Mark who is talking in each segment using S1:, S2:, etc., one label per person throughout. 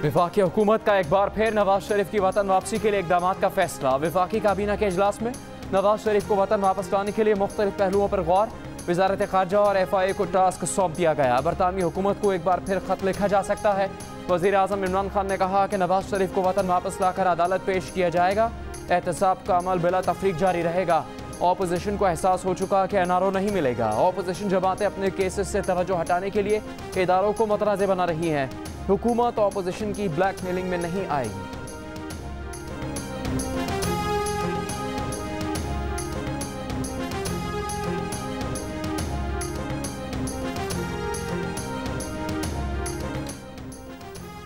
S1: वफाकी हुकूमत का एक बार फिर नवाज शरीफ की वतन वापसी के लिए इकदाम का फैसला। वफाकी काबीना के इजलास में नवाज शरीफ को वतन वापस लाने के लिए मुख्तलिफ पहलुओं पर गौर। वजारत खारजा और FIA को टास्क सौंप दिया गया। बरतानवी हुकूमत को एक बार फिर खत लिखा जा सकता है। वज़ीर आज़म इमरान खान ने कहा कि नवाज शरीफ को वतन वापस लाकर अदालत पेश किया जाएगा। एहतसाब का अमल बिला तफरीक जारी रहेगा। ऑपोजिशन को एहसास हो चुका कि NRO नहीं मिलेगा। ऑपोजिशन जमातें अपने केसेस से तवज्जो हटाने के लिए इदारों को मतनाज़ बना रही हैं। हुकूमत ऑपोजिशन की ब्लैकमेलिंग में नहीं आएगी।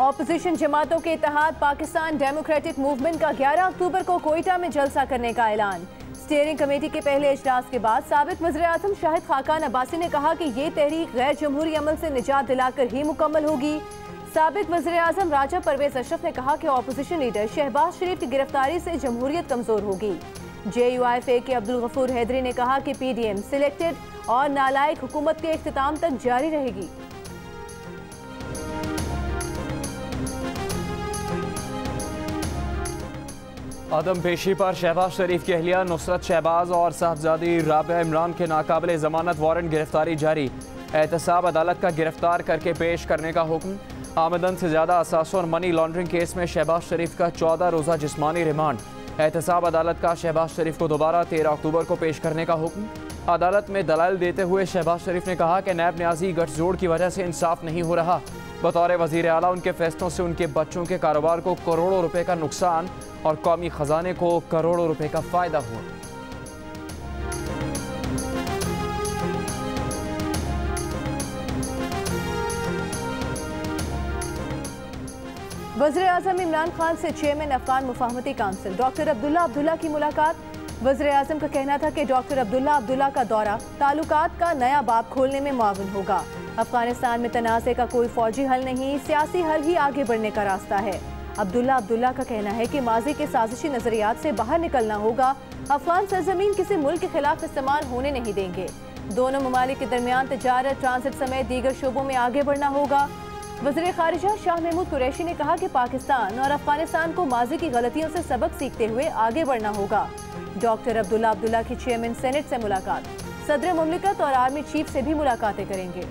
S2: ऑपोजिशन जमातों के इत्तेहाद पाकिस्तान डेमोक्रेटिक मूवमेंट का 11 अक्टूबर को कोयटा में जलसा करने का ऐलान। स्टीयरिंग कमेटी के पहले इजलास के बाद साबिक वज़ीर-ए-आज़म शाहिद खाकान अब्बासी ने कहा कि ये तहरीक गैर जमहूरी अमल से निजात दिलाकर ही मुकम्मल होगी। साबिक वज़ीर-ए-आज़म राजा परवेज अशरफ ने कहा कि ऑपोजिशन लीडर शहबाज शरीफ की गिरफ्तारी से जमहूरियत कमजोर होगी। JUIFA के अब्दुल गफूर हैदरी ने कहा कि PDM सिलेक्टेड और नालायक हुकूमत के इख्तिताम तक जारी रहेगी।
S1: आदम पेशी पर शहबाज शरीफ की अहलिया नुसरत शहबाज और साहबजादी राबिया इमरान के नाकाबिल जमानत वारंट गिरफ्तारी जारी। एहतसाब अदालत का गिरफ्तार करके पेश करने का हुक्म। आमदन से ज़्यादा असासों और मनी लॉन्ड्रिंग केस में शहबाज शरीफ का 14 रोज़ा जिस्मानी रिमांड। एहतसाब अदालत का शहबाज शरीफ को दोबारा 13 अक्टूबर को पेश करने का हुक्म। अदालत में दलाइल देते हुए शहबाज शरीफ ने कहा कि नैब न्याजी गठजोड़ की वजह से इंसाफ नहीं हो रहा। बतौर वज़ीर आला उनके फैसलों से उनके बच्चों के कारोबार को करोड़ों रुपए का नुकसान और कौमी खजाने को करोड़ों रुपए का फायदा हुआ।
S2: वज़ीर-ए-आज़म इमरान खान से चेयरमैन अफगान मुफाहमती काउंसिल डॉक्टर अब्दुल्ला अब्दुल्ला की मुलाकात। वज़ीर-ए-आज़म का कहना था कि डॉक्टर अब्दुल्ला अब्दुल्ला का दौरा ताल्लुकात का नया बाब खोलने में मुआविन होगा। अफगानिस्तान में तनाज़े का कोई फौजी हल नहीं, सियासी हल ही आगे बढ़ने का रास्ता है। अब्दुल्ला अब्दुल्ला का कहना है कि माजी के साजिशी नजरियात से बाहर निकलना होगा। अफगान सरजमीन किसी मुल्क के खिलाफ इस्तेमाल होने नहीं देंगे। दोनों ममालिक के दरमियान तजारत, ट्रांसिट समेत दीगर शोबों में आगे बढ़ना होगा। वज़ीर खारिजा शाह महमूद कुरैशी ने कहा कि पाकिस्तान और अफगानिस्तान को माजी की गलतियों से सबक सीखते हुए आगे बढ़ना होगा। डॉक्टर अब्दुल्ला अब्दुल्ला की चेयरमैन सेनेट से मुलाकात। सदर मुमलिकत और आर्मी चीफ से भी मुलाकातें करेंगे।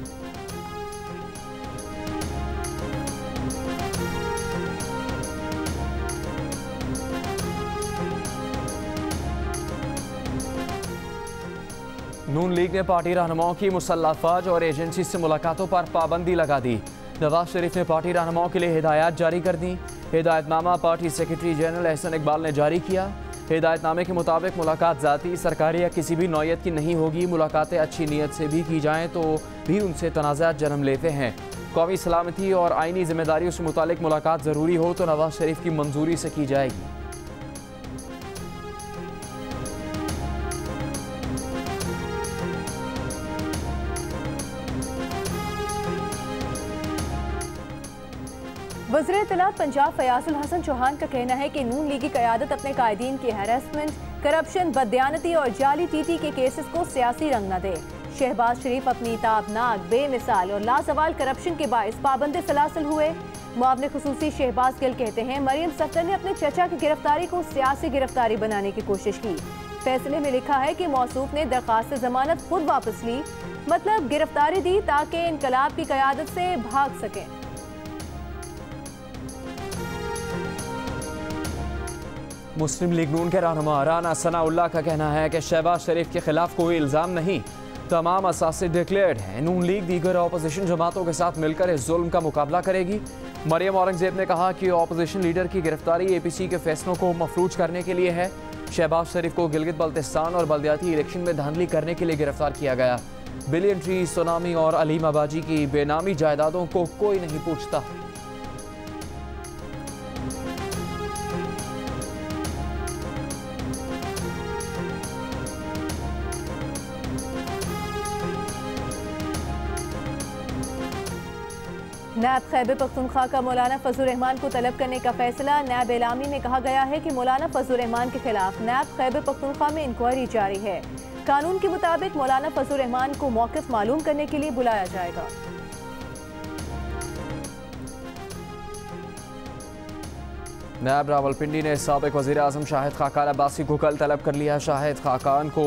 S1: नून लीग ने पार्टी रहनुमाओं की मुसल्लह अफवाज और एजेंसी से मुलाकातों पर पाबंदी लगा दी। नवाज शरीफ ने पार्टी रहनुमाओं के लिए हिदायत जारी कर दी। हिदायतनामा party secretary general Ahsan Iqbal ने जारी किया। हिदायतनामे के मुताबिक मुलाकात ज़ाती, सरकारी या किसी भी नौयत की नहीं होगी। मुलाकातें अच्छी नीयत से भी की जाएँ तो भी उनसे तनाज़ात जन्म लेते हैं। कौमी सलामती और आइनी जिम्मेदारियों से मुतालिक मुलाकात ज़रूरी हो तो नवाज शरीफ की मंजूरी से की जाएगी।
S2: वज़ीर इत्तलात पंजाब फयाजुल हसन चौहान का कहना है कि नून लीगी क़यादत अपने कायदीन की हैरेसमेंट, करप्शन, बददियानती और जाली TT के केसेस को सियासी रंग न दे। शहबाज शरीफ अपनी ताबनाक, बेमिसाल और लाजवाल करप्शन के बायस पाबंद सलासल हुए। मुआवने खुसूसी शहबाज गिल कहते हैं मरियम सफ्दर ने अपने चचा की गिरफ्तारी को सियासी गिरफ्तारी बनाने की कोशिश की। फैसले में लिखा है कि मौसूफ ने दरख्वास्त जमानत खुद वापस ली, मतलब गिरफ्तारी दी ताकि इनकलाब की क़यादत से भाग सकें।
S1: मुस्लिम लीग नून के रहनुमा राना सनाउल्लाह का कहना है कि शहबाज शरीफ के खिलाफ कोई इल्ज़ाम नहीं, तमाम असासे डिक्लेयर्ड हैं। नून लीग दीगर अपोजिशन जमातों के साथ मिलकर इस जुल्म का मुकाबला करेगी। मरियम औरंगजेब ने कहा कि अपोजिशन लीडर की गिरफ्तारी APC के फैसलों को मफलूज करने के लिए है। शहबाज शरीफ को गिलगित बल्तिस्तान और बल्दियाती इलेक्शन में धांधली करने के लिए गिरफ्तार किया गया। बिलियन ट्री, सुनामी और अलीम आबाजी की बेनामी जायदादों को कोई नहीं पूछता।
S2: नैब खैबर पख्तूनख्वा का मौलाना फजल रहमान को तलब करने का फैसला। नैब एलामी में कहा गया है कि मौलाना फजल रहमान के खिलाफ नैब खैबर पख्तूनख्वा में इंक्वायरी जारी है। कानून के मुताबिक मौलाना फजल रहमान को मौक़िफ़ मालूम करने के लिए बुलाया जाएगा।
S1: नायब रावलपिंडी ने साबिक वज़ीर आज़म शाहिद खाकान अब्बासी को कल तलब कर लिया। शाहिद खाकान को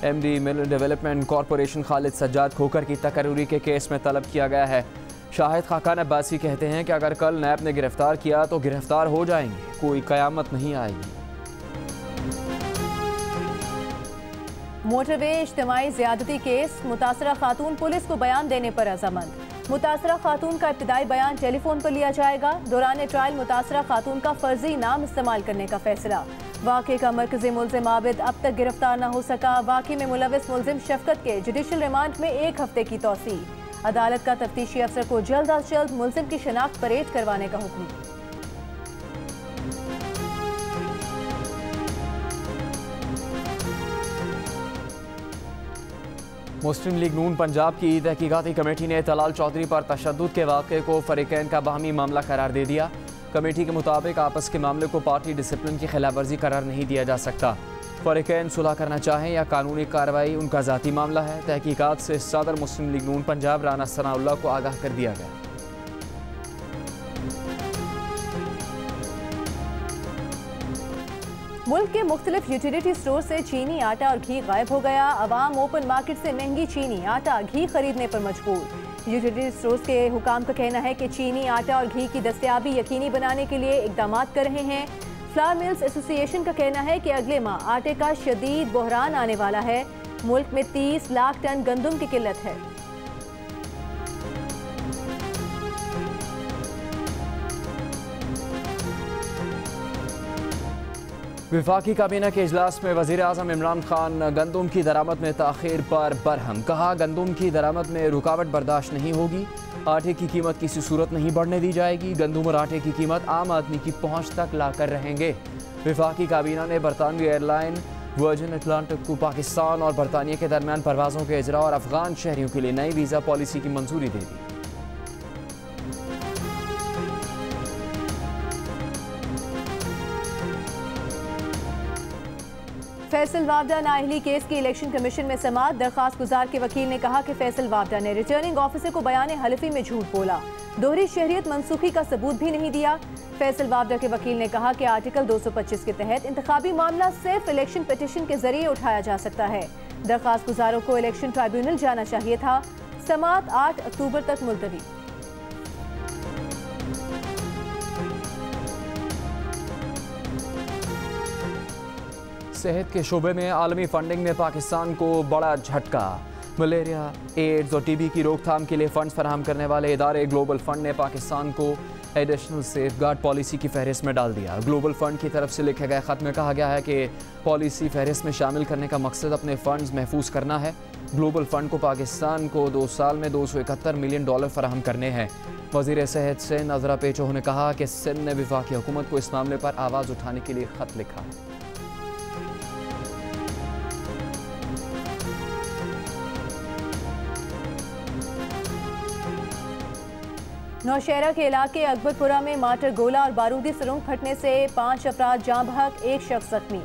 S1: MD मिल डेवलपमेंट कॉरपोरेशन खालिद सज्जाद खोकर की तकर्री के केस में तलब किया गया है। शाहिद खाकान अब्बासी कहते हैं कि अगर कल नैब ने गिरफ्तार किया तो गिरफ्तार हो जाएंगे, कोई क़यामत नहीं आएगी।
S2: मोटरवे इज्तिमाई ज़्यादती केस, मुतासरा खातून पुलिस को बयान देने पर रजामंद। मुतासरा खातून का इब्तिदाई बयान टेलीफोन पर लिया जाएगा। दौरान ट्रायल मुतासरा खातून का फर्जी नाम इस्तेमाल करने का फैसला। वाक़े का मरकज़ी मुल्ज़िम आबिद अब तक गिरफ्तार न हो सका। वाक़े में मुलविस मुल्ज़िम शफकत के जुडिशल रिमांड में 1 हफ्ते की तौसी। अदालत का तफ्तीशी अफसर को जल्द अज जल्द मुल्ज़िम की शनाख्त परेड करवाने का हुक्म।
S1: मुस्लिम लीग नून पंजाब की तहकीकाती कमेटी ने तलाल चौधरी पर तशद्दुद के वाक़े को फरीकैन का बाहमी मामला करार दे दिया। कमेटी के मुताबिक आपस के मामले को पार्टी डिसिप्लिन की खिलाफ वर्जी करार नहीं दिया जा सकता। फरीकैन सुलह करना चाहें या कानूनी कार्रवाई उनका ज़ाती मामला है। तहकीकात से सदर मुस्लिम लीग नून पंजाब राना सनाउल्लाह को आगाह कर दिया गया।
S2: मुल्क के मुख्तलिफ यूटिलिटी स्टोर से चीनी, आटा और घी गायब हो गया। अवाम ओपन मार्केट से महंगी चीनी, आटा, घी खरीदने पर मजबूर। यूटिलिटी स्टोर्स के हुकाम का कहना है कि चीनी, आटा और घी की दस्तयाबी यकीनी बनाने के लिए इकदाम कर रहे हैं। फ्लावर मिल्स एसोसिएशन का कहना है कि अगले माह आटे का शदीद बहरान आने वाला है। मुल्क में 30 लाख टन गंदम की किल्लत है।
S1: वफाकी काबीना के इजलास में वज़ीर आज़म इमरान खान गंदम की दरामद में ताख़ीर पर बरहम। कहा, गंदम की दरामद में रुकावट बर्दाश्त नहीं होगी। आटे की कीमत किसी सूरत नहीं बढ़ने दी जाएगी। गंदम और आटे की कीमत आम आदमी की पहुँच तक लाकर रहेंगे। वफाकी काबीना ने बरतानवी एयरलाइन वर्जिन अटलांटिक को पाकिस्तान और बरतानिया के दरमियान परवाज़ों के इजरा और अफगान शहरियों के लिए नई वीज़ा पॉलिसी की मंजूरी दे दी।
S2: फैसल वावडा नाअहली केस की इलेक्शन कमीशन में समाअत। दरखास्त गुजार के वकील ने कहा कि फैसल वावडा ने रिटर्निंग ऑफिसर को बयान हलफी में झूठ बोला, दोहरी शहरियत मनसूखी का सबूत भी नहीं दिया। फैसल वावडा के वकील ने कहा कि आर्टिकल 225 के तहत इंतखाबी मामला सिर्फ इलेक्शन पिटीशन के जरिए उठाया जा सकता है। दरखास्त गुजारों को इलेक्शन ट्राइब्यूनल जाना चाहिए था। समाअत 8 अक्टूबर तक मुलतवी।
S1: सेहत के शोबे में आलमी फंडिंग में पाकिस्तान को बड़ा झटका। मलेरिया, एड्स और टीबी की रोकथाम के लिए फंड्स फराहम करने वाले इदारे ग्लोबल फंड ने पाकिस्तान को एडिशनल सेफगार्ड पॉलिसी की फहरिस्त में डाल दिया। ग्लोबल फंड की तरफ से लिखे गए ख़त में कहा गया है कि पॉलिसी फहरिस्त में शामिल करने का मकसद अपने फंड्स महफूज करना है। ग्लोबल फंड को पाकिस्तान को 2 साल में $271 मिलियन फराहम करने हैं। वज़ीर सेहत सिंध अज़रा पेचो ने कहा कि सिंध ने वफाकी हुकूमत को इस मामले पर आवाज़ उठाने के लिए ख़त लिखा है।
S2: नौशहरा के इलाके अकबरपुरा में माटर गोला और बारूदी सुरंग फटने से 5 अफराद जाँ बहक, 1 शख्स जख्मी।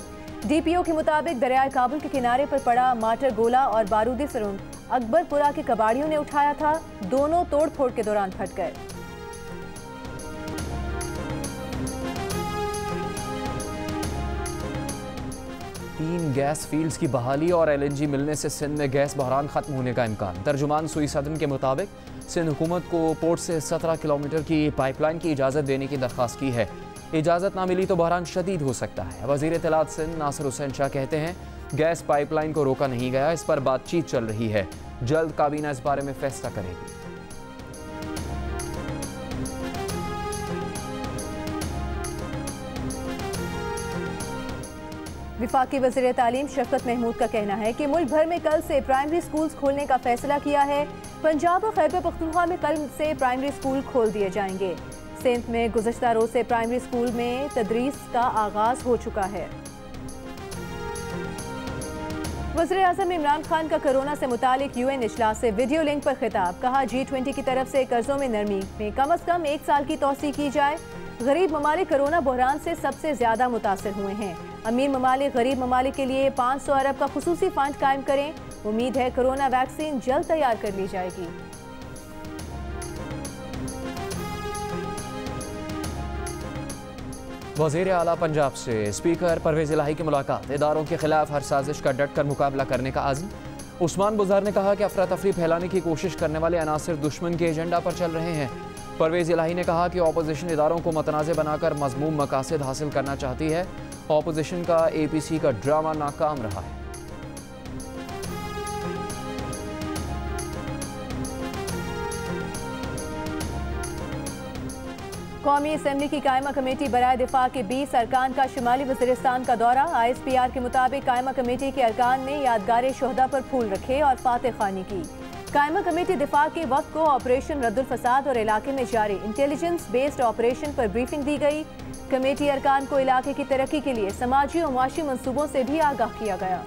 S2: DPO के मुताबिक दरियाए काबुल के किनारे पर पड़ा माटर गोला और बारूदी सुरंग अकबरपुरा के कबाड़ियों ने उठाया था। दोनों तोड़ फोड़ के दौरान फट गए।
S1: तीन गैस फील्ड्स की बहाली और LNG मिलने से सिंध में गैस बहरान खत्म होने का इम्कान। तर्जुमान सुई सदन के मुताबिक सिंध हुकूमत को पोर्ट से 17 किलोमीटर की पाइपलाइन की इजाज़त देने की दरख्वास्त की है। इजाज़त ना मिली तो बहरान शदीद हो सकता है। वज़ीर इत्तलात सिंध नासिर हुसैन शाह कहते हैं, गैस पाइपलाइन को रोका नहीं गया, इस पर बातचीत चल रही है। जल्द काबीना इस बारे में फैसला करेगी।
S2: वफाकी वज़ीर तालीम शफकत महमूद का कहना है कि मुल्क भर में कल से प्राइमरी स्कूल्स खोलने का फैसला किया है। पंजाब और खैबर पख्तूनख्वा में कल से प्राइमरी स्कूल खोल दिए जाएंगे। सिंध में गुज़श्ता रोज से प्राइमरी स्कूल में तदरीस का आगाज हो चुका है। वज़ीर आज़म इमरान खान का कोरोना से मुतालिक UN इजलास से वीडियो लिंक पर खिताब। कहा, G20 की तरफ से कर्जों में नरमी में कम अज़ कम 1 साल की तौसी की जाए। गरीब ममालिक कोरोना बहरान से सबसे ज्यादा मुतासर हुए हैं। अमीर ममालिक गरीब ममालिक के लिए 500 अरब का खुसूसी फंड कायम करें। उम्मीद है कोरोना वैक्सीन जल्द तैयार कर ली जाएगी।
S1: वज़ीर आला पंजाब से स्पीकर परवेज़ इलाही की मुलाकात। इदारों के खिलाफ हर साजिश का डट कर मुकाबला करने का आज़म। उस्मान बुज़ार ने कहा कि अफरा तफरी फैलाने की कोशिश करने वाले अनासिर दुश्मन के एजेंडा पर चल रहे हैं। परवेज़ इलाही ने कहा कि अपोजिशन इदारों को मतनाज़ बनाकर मज़मूम मकासद हासिल करना चाहती है। अपोजिशन का APC का ड्रामा नाकाम रहा है।
S2: कौमी असम्बली की कायमा कमेटी बराए दिफा के 20 अरकान का शुमाली वज़ीरिस्तान का दौरा। ISPR के मुताबिक कायमा कमेटी के अरकान ने यादगार शोहदा पर फूल रखे और फातह खानी की। कायमा कमेटी दिफा के वक्त को ऑपरेशन रद्दुल फसाद और इलाके में जारी इंटेलिजेंस बेस्ड ऑपरेशन पर ब्रीफिंग दी गई। कमेटी अरकान को इलाके की तरक्की के लिए समाजी और मुआशी मंसूबों से भी आगाह किया गया।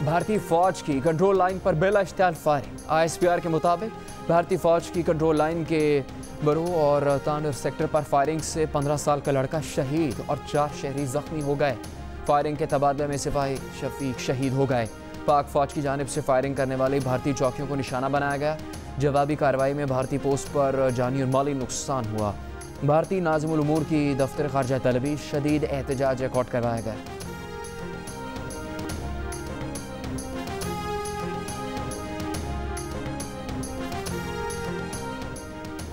S1: भारतीय फौज की कंट्रोल लाइन पर बेला इश्तियाल फायरिंग। ISPR के मुताबिक भारतीय फौज की कंट्रोल लाइन के बरू और तानर सेक्टर पर फायरिंग से 15 साल का लड़का शहीद और 4 शहरी जख्मी हो गए। फायरिंग के तबादले में सिपाही शफीक शहीद हो गए। पाक फौज की जानिब से फायरिंग करने वाली भारतीय चौकियों को निशाना बनाया गया। जवाबी कार्रवाई में भारतीय पोस्ट पर जानी और माली नुकसान हुआ। भारतीय नाज़िमुल उमूर की दफ्तर खारजा तलबी शदीद एहतजाज रिकॉर्ड करवाया गया।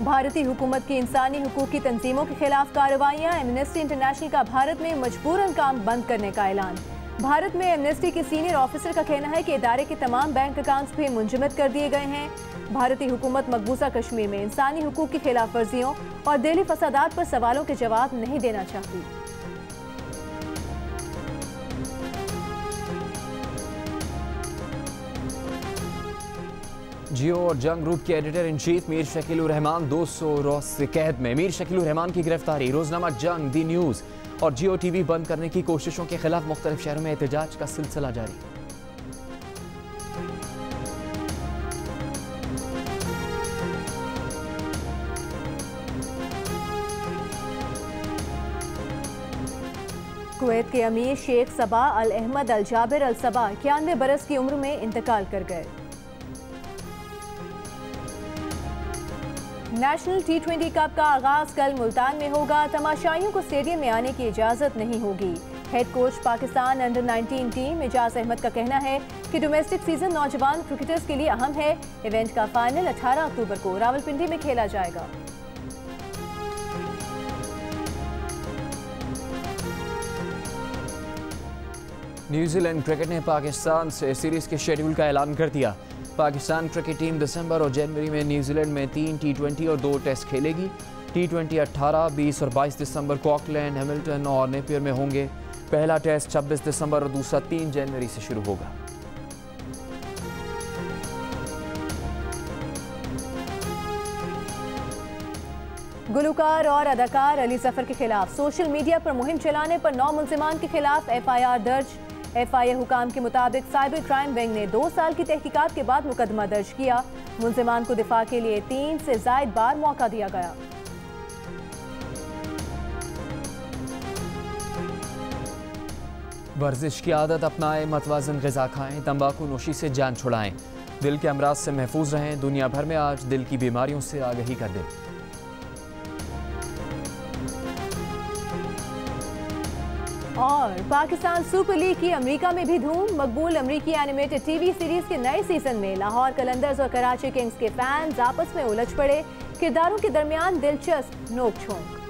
S2: भारतीय हुकूमत की इंसानी हुकूक की तंजीमों के खिलाफ कार्रवाइयाँ। एमनेस्टी इंटरनेशनल का भारत में मजबूरन काम बंद करने का ऐलान। भारत में एमनेस्टी के सीनियर ऑफिसर का कहना है कि इदारे के तमाम बैंक अकाउंट्स भी मुंजमद कर दिए गए हैं। भारतीय हुकूमत मकबूजा कश्मीर में इंसानी हुकूक की खिलाफ वर्जियों और दिली फसादात पर सवालों के जवाब नहीं देना चाहती।
S1: जियो और जंग ग्रुप के editor in chief Mir Shakeel उर रहमान 200 रोज से कैद में। मीर शकील उर रहमान की गिरफ्तारी। रोजनामा जंग, दी न्यूज़ और जियो TV बंद करने की कोशिशों के खिलाफ मुख्तलिफ शहरों में एहतजाज का सिलसिला जारी।
S2: कुवैत के अमीर शेख सबा अल अहमद अल जाबिर अल सबा 91 बरस की उम्र में इंतकाल कर गए। नेशनल T20 कप का आगाज कल मुल्तान में होगा। तमाशाइयों को स्टेडियम में आने की इजाजत नहीं होगी। Head coach Pakistan under nineteen team Ejaz Ahmed का कहना है कि डोमेस्टिक सीजन नौजवान क्रिकेटर्स के लिए अहम है। इवेंट का फाइनल 18 अक्टूबर को रावलपिंडी में खेला जाएगा।
S1: न्यूजीलैंड क्रिकेट ने पाकिस्तान से सीरीज के शेड्यूल का ऐलान कर दिया। पाकिस्तान क्रिकेट टीम दिसंबर और जनवरी में न्यूजीलैंड में 3 T20 और 2 टेस्ट खेलेगी। T20 18, 20 और 22 दिसंबर को ऑकलैंड, हैमिल्टन और नेपियर में होंगे। पहला टेस्ट 26 दिसंबर और दूसरा 3 जनवरी से शुरू होगा।
S2: गुलकार और अदाकार अली जफर के खिलाफ सोशल मीडिया पर मुहिम चलाने पर 9 मुल्जिमान के खिलाफ FIR दर्ज। FIA हुकाम के मुताबिक साइबर क्राइम विंग ने 2 साल की तहकीकात के बाद मुकदमा दर्ज किया। मुल्जिमान को दिफा के लिए 3 से ज़ायद बार मौका दिया गया।
S1: वर्जिश की आदत अपनाएं, मतवाजन ग़िज़ा खाएं, तंबाकू नोशी से जान छुड़ाएं, दिल के अमराज से महफूज रहें। दुनिया भर में आज दिल की बीमारियों से आगाही का दिन।
S2: और पाकिस्तान सुपर लीग की अमेरिका में भी धूम। मकबूल अमेरिकी एनिमेटेड TV सीरीज के नए सीजन में लाहौर कलंदर्स और कराची किंग्स के फैंस आपस में उलझ पड़े। किरदारों के दरमियान दिलचस्प नोक झोंक।